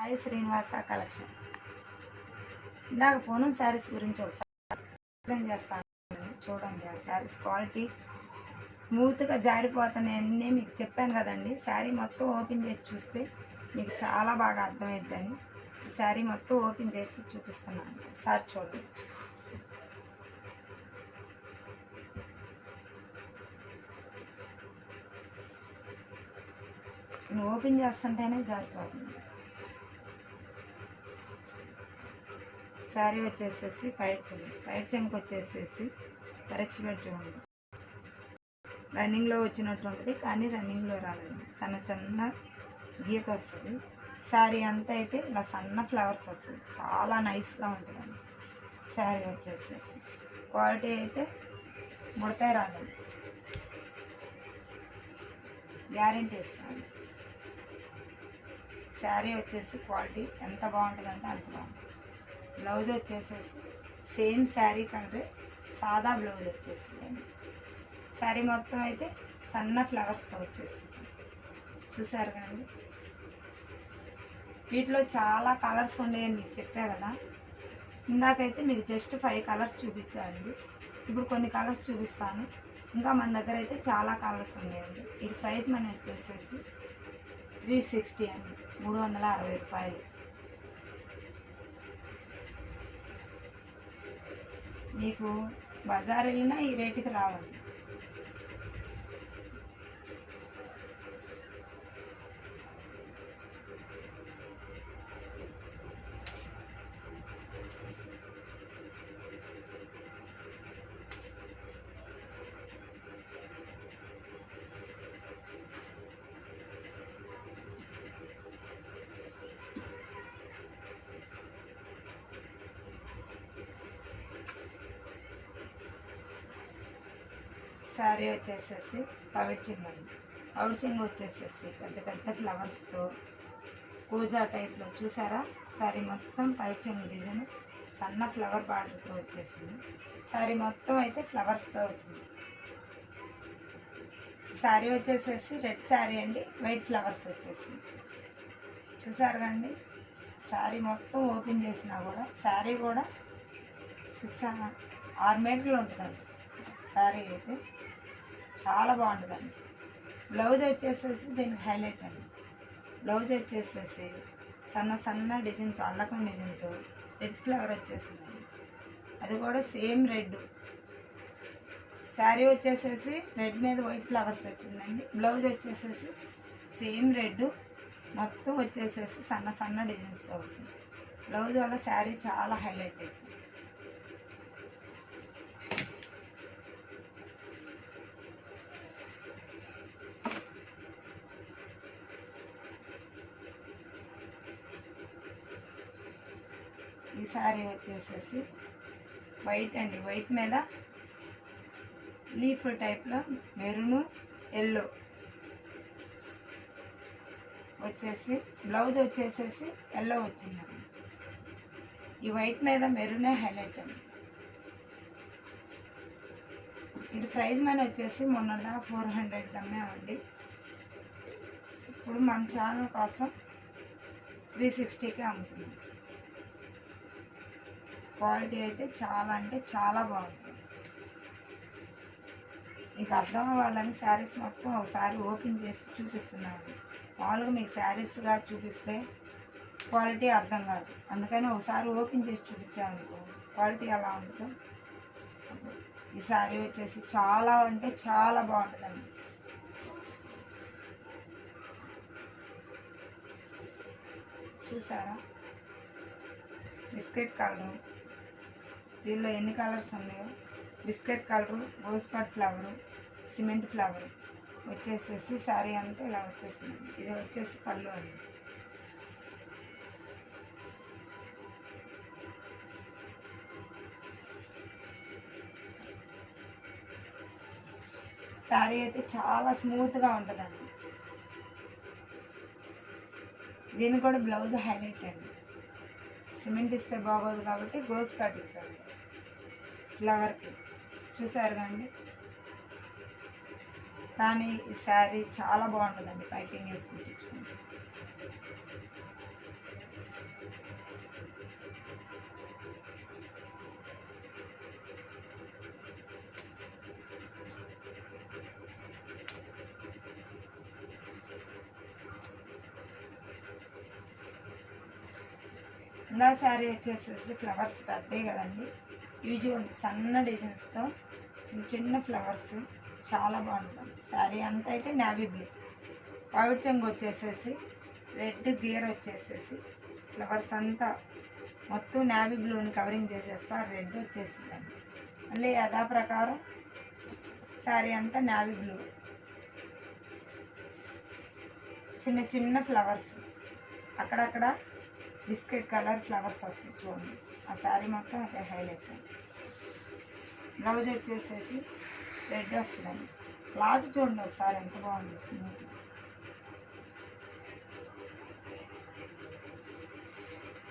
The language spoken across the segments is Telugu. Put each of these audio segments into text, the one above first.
సాయి శ్రీనివాస కలెక్షన్. ఇందాక పూనం శారీస్ గురించి ఒకసారి ఎక్స్ప్లెయిన్ చేస్తాను, చూడండి. ఆ శారీస్ క్వాలిటీ స్మూత్గా జారిపోతాయన్నీ మీకు చెప్పాను కదండి. శారీ మొత్తం ఓపెన్ చేసి చూస్తే మీకు చాలా బాగా అర్థమవుతుందని శారీ మొత్తం ఓపెన్ చేసి చూపిస్తున్నాను. ఒకసారి చూడండి. నేను ఓపెన్ చేస్తుంటేనే జారిపోతుంది. శారీ వచ్చేసేసి పైట్ చెంగుకి వచ్చేసేసి పరీక్షలో చూడండి. రన్నింగ్లో వచ్చినట్టు ఉంటుంది, కానీ రన్నింగ్లో రాలేదు. చిన్న గీత వస్తుంది. శారీ అంతా అయితే ఇలా సన్న ఫ్లవర్స్ వస్తుంది. చాలా నైస్గా ఉంటుందండి శారీ వచ్చేసేసి. క్వాలిటీ అయితే ముడతాయి రాదండి, గ్యారెంటీ ఇస్తాను. శారీ వచ్చేసి క్వాలిటీ ఎంత బాగుంటుందంటే అంత బాగుంటుంది. బ్లౌజ్ వచ్చేసేసి సేమ్ శారీ కలరే సాదా బ్లౌజ్ వచ్చేసిందండి. శారీ మొత్తం అయితే సన్న ఫ్లవర్స్తో వచ్చేసింది. చూసారు కదండి. వీటిలో చాలా కలర్స్ ఉన్నాయని మీకు చెప్పా కదా. ఇందాకైతే మీకు జస్ట్ 5 కలర్స్ చూపించానండి. ఇప్పుడు కొన్ని కలర్స్ చూపిస్తాను. ఇంకా మన దగ్గర అయితే చాలా కలర్స్ ఉన్నాయండి. ఈ ప్రైస్ మనీ వచ్చేసేసి 360 అండి, 360 రూపాయలు. మీకు బజార్ వెళ్ళినా ఈ రేటుకి రావండి. శారీ వచ్చేసేసి పవిట్ చెంగు వచ్చేసేసి పెద్ద పెద్ద ఫ్లవర్స్తో కూజా టైప్లో. చూసారా, శారీ మొత్తం పవిట్ చెంగు డిజైన్ సన్న ఫ్లవర్ బార్డర్తో వచ్చేసింది. శారీ మొత్తం అయితే ఫ్లవర్స్తో వచ్చింది. శారీ వచ్చేసేసి రెడ్ శారీ అండి, వైట్ ఫ్లవర్స్ వచ్చేసింది. చూసారు కండి. శారీ మొత్తం ఓపెన్ చేసినా కూడా శారీ కూడా 6 మీటర్లు ఉంటుందండి. శారీ అయితే చాలా బాగుంటుందండి. బ్లౌజ్ వచ్చేసేసి దీనికి హైలైట్ అండి. బ్లౌజ్ వచ్చేసేసి సన్న డిజైన్తో, అల్లకం డిజైన్తో రెడ్ ఫ్లవర్ వచ్చేసిందండి. అది కూడా సేమ్ రెడ్. శారీ వచ్చేసేసి రెడ్ మీద వైట్ ఫ్లవర్స్ వచ్చిందండి. బ్లౌజ్ వచ్చేసేసి సేమ్ రెడ్ మొత్తం వచ్చేసేసి సన్న డిజైన్స్తో వచ్చింది. బ్లౌజ్ వల్ల శారీ చాలా హైలైట్ అవుతుంది. ఈ శారీ వచ్చేసేసి వైట్ అండి, వైట్ మీద లీఫ్ టైప్లో మెరూను ఎల్లో వచ్చేసి బ్లౌజ్ వచ్చేసేసి ఎల్లో వచ్చిందండి. ఈ వైట్ మీద మెరూనే హైలైట్ అండి. ఇది ప్రైస్ మనీ వచ్చేసి మొన్న 400 అమ్మామండి. ఇప్పుడు మన ఛానల్ కోసం 360కే అమ్ముతున్నాం. క్వాలిటీ అయితే చాలా అంటే చాలా బాగుంటుంది. మీకు అర్థం అవ్వాలని శారీస్ మొత్తం ఒకసారి ఓపెన్ చేసి చూపిస్తున్నాను. మామూలుగా మీకు శారీస్గా చూపిస్తే క్వాలిటీ అర్థం కాదు. అందుకని ఒకసారి ఓపెన్ చేసి చూపించామనుకో క్వాలిటీ ఎలా ఉంటుందో. ఈ శారీ వచ్చేసి చాలా అంటే చాలా బాగుంటుందండి. చూసారా, బిస్కెట్ కలరు. దీనిలో ఎన్ని కలర్స్ ఉన్నాయో. Biscuit colour, gold spot flower, cement flower వచ్చేసేసి శారీ అంతా ఇలా వచ్చేసింది. ఇది వచ్చేసి పళ్ళు అండి. శారీ అయితే చాలా స్మూత్గా ఉంటుందండి. దీనికి కూడా బ్లౌజ్ హైలైట్ అండి. సిమెంట్ ఇస్తే బాగోదు కాబట్టి గోల్స్ కట్ ఇచ్చాడు ఫ్లవర్కి. చూసారు కండి. కానీ ఈ శారీ చాలా బాగుంటుందండి పైపింగ్ వేసుకుని తెచ్చుకుంటే. ఇందా శారీ వచ్చేసేసి ఫ్లవర్స్ పెద్దవి కదండి, యూజువల్ సన్న డిజైన్స్తో చిన్న చిన్న ఫ్లవర్స్ చాలా బాగుంటుంది. శారీ అంతా అయితే నేవీ బ్లూ, పవిడి చెంగు వచ్చేసేసి రెడ్ గీర్ వచ్చేసేసి ఫ్లవర్స్ అంతా మొత్తం నేవీ బ్లూని కవరింగ్ చేసేస్తా, రెడ్ వచ్చేసిందండి. మళ్ళీ యథాప్రకారం శారీ అంతా నేవీ బ్లూ, చిన్న చిన్న ఫ్లవర్స్, అక్కడక్కడ బిస్కెట్ కలర్ ఫ్లవర్స్ వస్తాయి చూడండి. ఆ శారీ మొత్తం అదే హైలైట్. బ్లౌజ్ వచ్చేసేసి రెడ్ వస్తుందండి. క్లాత్ చూడండి ఒకసారి ఎంత బాగుంది, స్మూత్.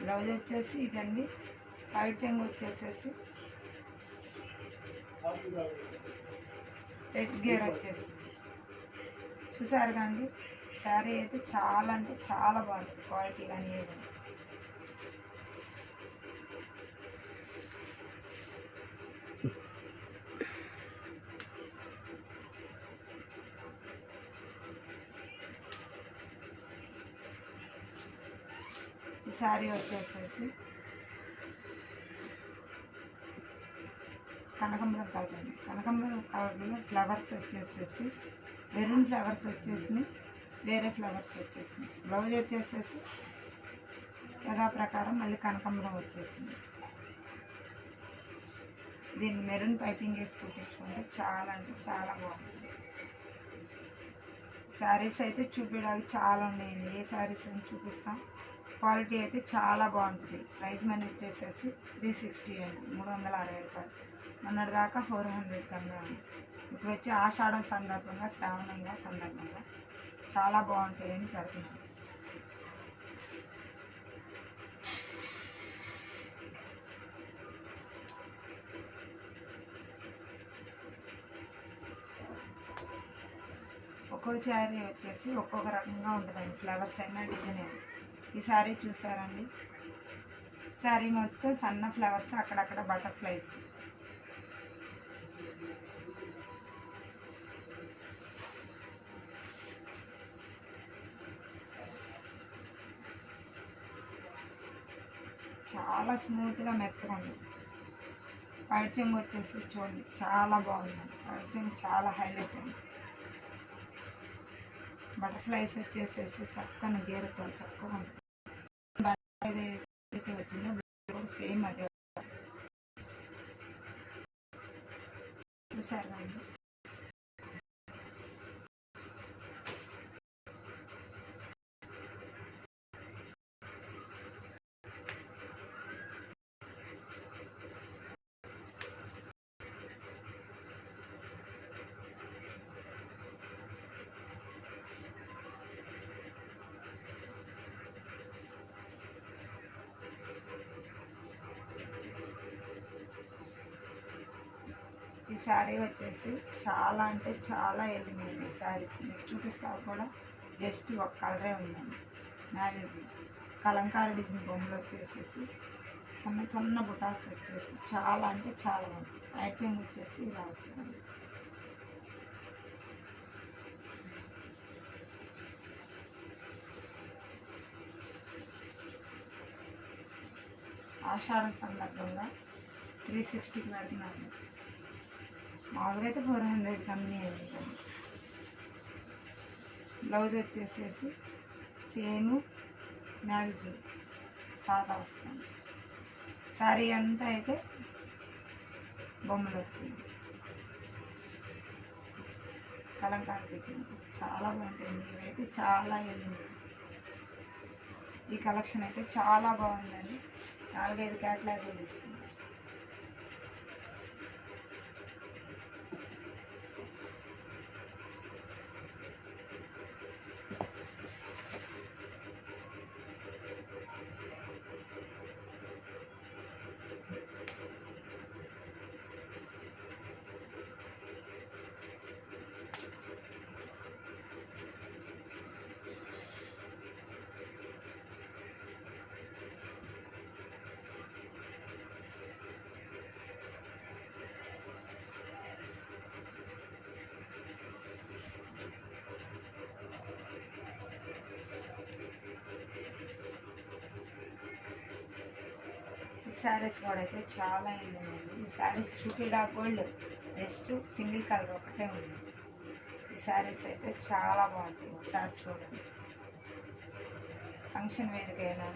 బ్లౌజ్ వచ్చేసి ఇదండి, పైట్ చెంగు వచ్చేసేసి రెడ్ గేర్ వచ్చేసి చూసారు కండి. శారీ అయితే చాలా అంటే చాలా బాగుంటుంది, క్వాలిటీ కానీ ఏదైనా. ఈ శారీ వచ్చేసేసి కనకాంబరం కలర్ అండి. కనకాంబరం కలర్లో ఫ్లవర్స్ వచ్చేసేసి మెరూన్ ఫ్లవర్స్ వచ్చేసినాయి, వేరే ఫ్లవర్స్ వచ్చేసినాయి. బ్లౌజ్ వచ్చేసేసి యథాప్రకారం మళ్ళీ కనకాంబరం వచ్చేసింది. దీన్ని మెరూన్ పైపింగ్ వేసి కుట్టించుకుంటే చాలా అంటే చాలా బాగుంటుంది. శారీస్ అయితే చూపించడానికి చాలా ఉన్నాయండి, ఏ శారీస్ అని చూపిస్తాం. క్వాలిటీ అయితే చాలా బాగుంటుంది. ప్రైస్ మనీ వచ్చేసేసి 360 అండి, 360 రూపాయలు. మొన్నటి దాకా 400 కన్నా ఉంది. ఇప్పుడు వచ్చి ఆషాఢం సందర్భంగా, శ్రావణంగా సందర్భంగా చాలా బాగుంటాయని పెడుతున్నాను. ఒక్కొక్క శారీ వచ్చేసి ఒక్కొక్క రకంగా ఉంటుందండి, ఫ్లవర్స్ అయినా డిజైన్ అయినా. ఈ శారీ చూసారండి, శారీ మొత్తం సన్న ఫ్లవర్స్, అక్కడక్కడ బటర్ఫ్లైస్. చాలా స్మూత్గా మెత్తగా ఉంది. పైట్ చెంగు వచ్చేసి చూడండి చాలా బాగుంది. పైట్ చెంగు చాలా హైలైట్ ఉంది. బటర్ఫ్లైస్ వచ్చేసేసి చక్కని గీరతో చక్కగా ఉంటుంది. ఏదైతే వచ్చిందో సేమ్ అదే చూసారు అండి. ఈ శారీ వచ్చేసి చాలా అంటే చాలా వెళ్ళిందండి. ఈ శారీస్ మీకు చూపిస్తావు కూడా జస్ట్ ఒక కలరే ఉందండి, నేవీ బ్లూ. కలంకారీ డిజైన్ బొమ్మలు వచ్చేసేసి చిన్న చిన్న బుటాస్ వచ్చేసి చాలా అంటే చాలా బాగుంది. పైట్ చెంగు వచ్చేసి ఇలా వస్తుందండి. ఆషాఢ సందర్భంగా 360కి పెడుతున్నాను. మామూలుగా అయితే 400 కంపెనీ అయింది. బ్లౌజ్ వచ్చేసేసి సేమ్ నేవీ బ్లూ సాదా వస్తుంది. శారీ అంతా అయితే బొమ్మలు వస్తుంది. కలంకారీ డిజైన్ చాలా బాగుంటుంది. ఇవైతే చాలా వెళ్ళింది. ఈ కలెక్షన్ అయితే చాలా బాగుందండి. 4-5 క్యాటలాగులు తీసుకుంది. ఈ శారీస్ కూడా అయితే చాలా వెళ్ళినాయండి. ఈ శారీస్ చూపిడా గోల్డ్ జస్ట్ సింగిల్ కలర్ ఒకటే ఉంది. ఈ శారీస్ అయితే చాలా బాగుంటాయి, ఒకసారి చూడండి. ఫంక్షన్ వేరుకైనా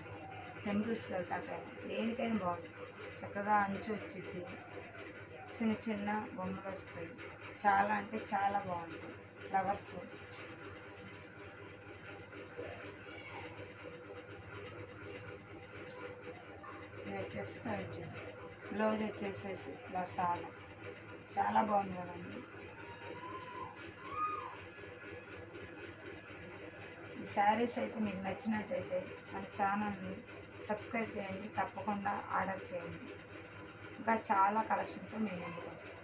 టెంపుల్స్కి వెళ్తాకైనా దేనికైనా బాగుంటుంది. చక్కగా అంచు వచ్చింది, చిన్న చిన్న బొమ్మలు వస్తాయి, చాలా అంటే చాలా బాగుంటాయి. ఫ్లవర్స్ ఇది వచ్చేసి పైచి బ్లౌజ్ వచ్చేసేసి ఇలా చాలా బాగుంది కదండి. ఈ శారీస్ అయితే మీకు నచ్చినట్టయితే మన ఛానల్ని సబ్స్క్రైబ్ చేయండి, తప్పకుండా ఆర్డర్ చేయండి. ఇంకా చాలా కలెక్షన్తో మేము ముందుకు వస్తాం.